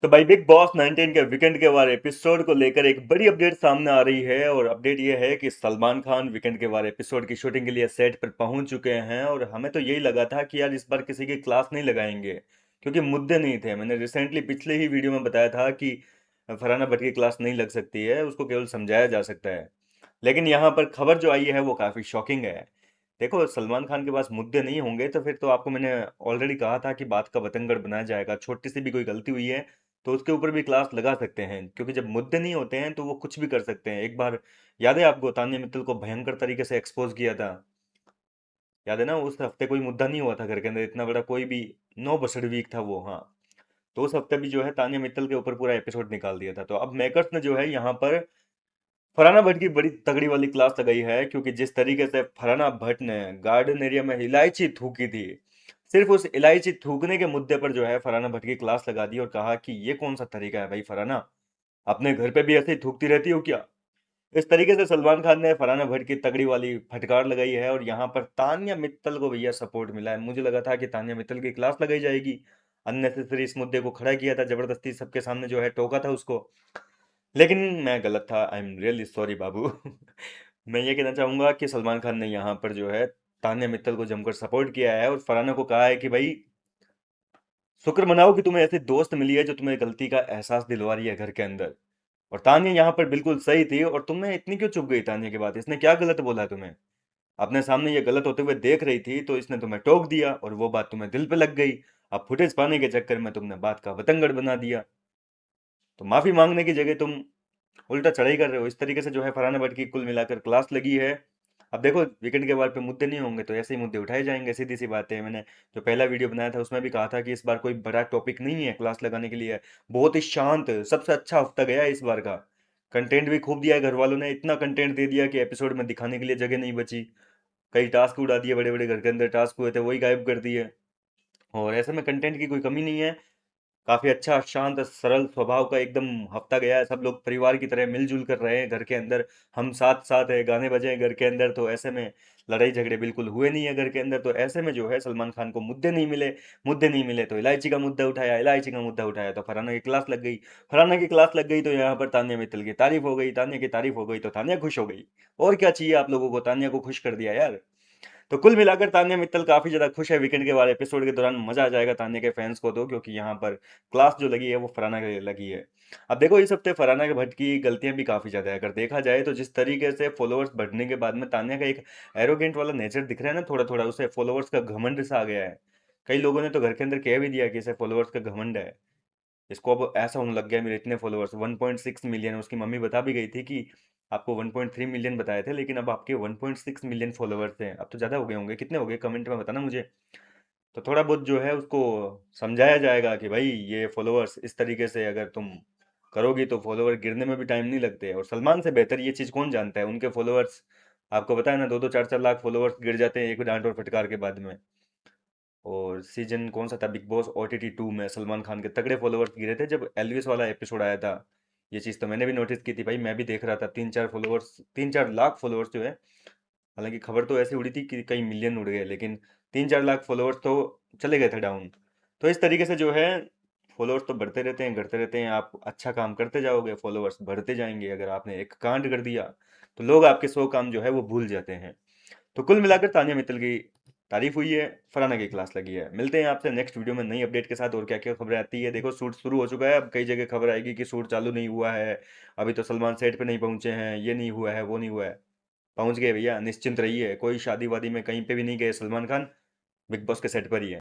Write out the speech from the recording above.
तो भाई big boss 19 के वीकेंड के वार एपिसोड को लेकर एक बड़ी अपडेट सामने आ रही है। और अपडेट ये है कि सलमान खान वीकेंड के वार एपिसोड की शूटिंग के लिए सेट पर पहुंच चुके हैं। और हमें तो यही लगा था कि यार इस बार किसी की क्लास नहीं लगाएंगे, क्योंकि मुद्दे नहीं थे। मैंने रिसेंटली पिछले ही वीडियो में बताया था कि फरहाना भट्ट की क्लास नहीं लग सकती है, उसको केवल समझाया जा सकता है। लेकिन यहाँ पर खबर जो आई है वो काफी शॉकिंग है। देखो, सलमान खान के पास मुद्दे नहीं होंगे तो फिर तो आपको मैंने ऑलरेडी कहा था कि बात का बतंगड़ बनाया जाएगा। छोटी सी भी कोई गलती हुई है तो उसके ऊपर भी क्लास लगा सकते हैं, क्योंकि जब मुद्दे नहीं होते हैं तो वो कुछ भी कर सकते हैं। एक बार याद है आपको, तान्या मित्तल को भयंकर तरीके से एक्सपोज किया था। याद है ना, उस हफ्ते कोई मुद्दा नहीं हुआ था घर के अंदर इतना बड़ा कोई भी। नो बसड़ वीक था वो, हाँ। तो उस हफ्ते भी जो है तान्या मित्तल के ऊपर पूरा एपिसोड निकाल दिया था। तो अब मेकर्स ने जो है यहाँ पर फरहाना भट्ट की बड़ी तगड़ी वाली क्लास लगाई है, क्योंकि जिस तरीके से फरहाना भट्ट ने गार्डन एरिया में इलायची थूकी थी, सिर्फ उस इलायची थूकने के मुद्दे पर जो है फरहाना भट्ट की क्लास लगा दी और कहा कि ये कौन सा तरीका है भाई फरहाना, अपने घर पे भी ऐसे ही थूकती रहती हो क्या। इस तरीके से सलमान खान ने फरहाना भट्ट की तगड़ी वाली फटकार लगाई है। और यहाँ पर तान्या मित्तल को भैया सपोर्ट मिला है। मुझे लगा था कि तान्या मित्तल की क्लास लगाई जाएगी, अननेसेसरी इस मुद्दे को खड़ा किया था, जबरदस्ती सबके सामने जो है टोका था उसको। लेकिन मैं गलत था, आई एम रियली सॉरी बाबू। मैं ये कहना चाहूंगा कि सलमान खान ने यहाँ पर जो है तान्या मित्तल को जमकर सपोर्ट किया है और फरहाना को कहा है कि भाई शुक्र मनाओ कि तुम्हें ऐसी दोस्त मिली है जो तुम्हें गलती का एहसास दिलवा रही है घर के अंदर। और तान्या यहाँ पर बिल्कुल सही थी। और तुमने इतनी क्यों चुप गई तान्या की बात, इसने क्या गलत बोला है तुम्हें। अपने सामने ये गलत होते हुए देख रही थी तो इसने तुम्हें टोक दिया और वो बात तुम्हें दिल पे लग गई। अब फुटेज पाने के चक्कर में तुमने बात का बतंगड़ बना दिया। तो माफी मांगने की जगह तुम उल्टा चढ़ाई कर रहे हो। इस तरीके से जो है फरहाना भट्ट की कुल मिलाकर क्लास लगी है। अब देखो, वीकेंड के बाद पे मुद्दे नहीं होंगे तो ऐसे ही मुद्दे उठाए जाएंगे, सीधी सी बात है। मैंने जो पहला वीडियो बनाया था उसमें भी कहा था कि इस बार कोई बड़ा टॉपिक नहीं है क्लास लगाने के लिए। बहुत ही शांत, सबसे अच्छा हफ्ता गया है इस बार का। कंटेंट भी खूब दिया है, घर वालों ने इतना कंटेंट दे दिया कि एपिसोड में दिखाने के लिए जगह नहीं बची। कई टास्क उड़ा दिए, बड़े बड़े घर के अंदर टास्क हुए थे वही गायब कर दिए। और ऐसे में कंटेंट की कोई कमी नहीं है। काफी अच्छा शांत सरल स्वभाव का एकदम हफ्ता गया है। सब लोग परिवार की तरह मिलजुल कर रहे हैं घर के अंदर। हम साथ साथ है, गाने बजे हैं घर के अंदर। तो ऐसे में लड़ाई झगड़े बिल्कुल हुए नहीं है घर के अंदर। तो ऐसे में जो है सलमान खान को मुद्दे नहीं मिले। मुद्दे नहीं मिले तो इलायची का मुद्दा उठाया, इलायची का मुद्दा उठाया तो फराना की क्लास लग गई। फराना की क्लास लग गई तो यहाँ पर तान्या मित्तल की तारीफ हो गई, तान्या की तारीफ हो गई तो तान्या खुश हो गई। और क्या चाहिए आप लोगों को, तान्या को खुश कर दिया यार। तो कुल मिलाकर तान्या मित्तल काफी ज्यादा खुश है। वीकेंड के वाले एपिसोड के दौरान मजा आ जाएगा तान्या के फैंस को तो, क्योंकि यहाँ पर क्लास जो लगी है वो फरहाना के लिए लगी है। अब देखो, इस हफ्ते फरहाना के भट्ट की गलतियां भी काफी ज्यादा है। अगर देखा जाए तो जिस तरीके से फॉलोअर्स बढ़ने के बाद में तान्या का एक एरोगेंट वाला नेचर दिख रहा है ना, थोड़ा थोड़ा उसे फॉलोअर्स का घमंड सा आ गया है। कई लोगों ने तो घर के अंदर कह भी दिया कि इसे फॉलोअर्स का घमंड है। इसको अब ऐसा होने लग गया मेरे इतने फॉलोअर्स 1.6 मिलियन। उसकी मम्मी बता भी गई थी कि आपको 1.3 मिलियन बताए थे, लेकिन अब आपके 1.6 मिलियन फॉलोअर्स हैं। अब तो ज़्यादा हो गए होंगे, कितने हो गए कमेंट में बताना मुझे। तो थोड़ा बहुत जो है उसको समझाया जाएगा कि भाई ये फॉलोअर्स इस तरीके से अगर तुम करोगी तो फॉलोअर गिरने में भी टाइम नहीं लगते। और सलमान से बेहतर ये चीज़ कौन जानता है, उनके फॉलोअर्स आपको पता है ना, 2-2 4-4 लाख फॉलोअर्स गिर जाते हैं एक डांट और फटकार के बाद में। और सीजन कौन सा था बिग बॉस OTT 2 में सलमान खान के तगड़े फॉलोअर्स गिरे थे जब एलविस वाला एपिसोड आया था। ये चीज़ तो मैंने भी नोटिस की थी भाई, मैं भी देख रहा था। 3-4 फॉलोअर्स, 3-4 लाख फॉलोअर्स जो है। हालांकि खबर तो ऐसी उड़ी थी कि कई मिलियन उड़ गए, लेकिन 3-4 लाख फॉलोअर्स तो चले गए थे डाउन। तो इस तरीके से जो है फॉलोअर्स तो बढ़ते रहते हैं, घटते रहते हैं। आप अच्छा काम करते जाओगे फॉलोअर्स बढ़ते जाएंगे। अगर आपने एक कांड कर दिया तो लोग आपके 100 काम जो है वो भूल जाते हैं। तो कुल मिलाकर तानिया मित्तल की तारीफ हुई है, फराना की क्लास लगी है। मिलते हैं आपसे नेक्स्ट वीडियो में नई अपडेट के साथ। और क्या क्या खबरें आती है, देखो शूट शुरू हो चुका है। अब कई जगह खबर आएगी कि शूट चालू नहीं हुआ है, अभी तो सलमान सेट पे नहीं पहुंचे हैं, ये नहीं हुआ है, वो नहीं हुआ है। पहुंच गए भैया, निश्चिंत रहिए। कोई शादी वादी में कहीं पे भी नहीं गए सलमान खान, बिग बॉस के सेट पर ही है।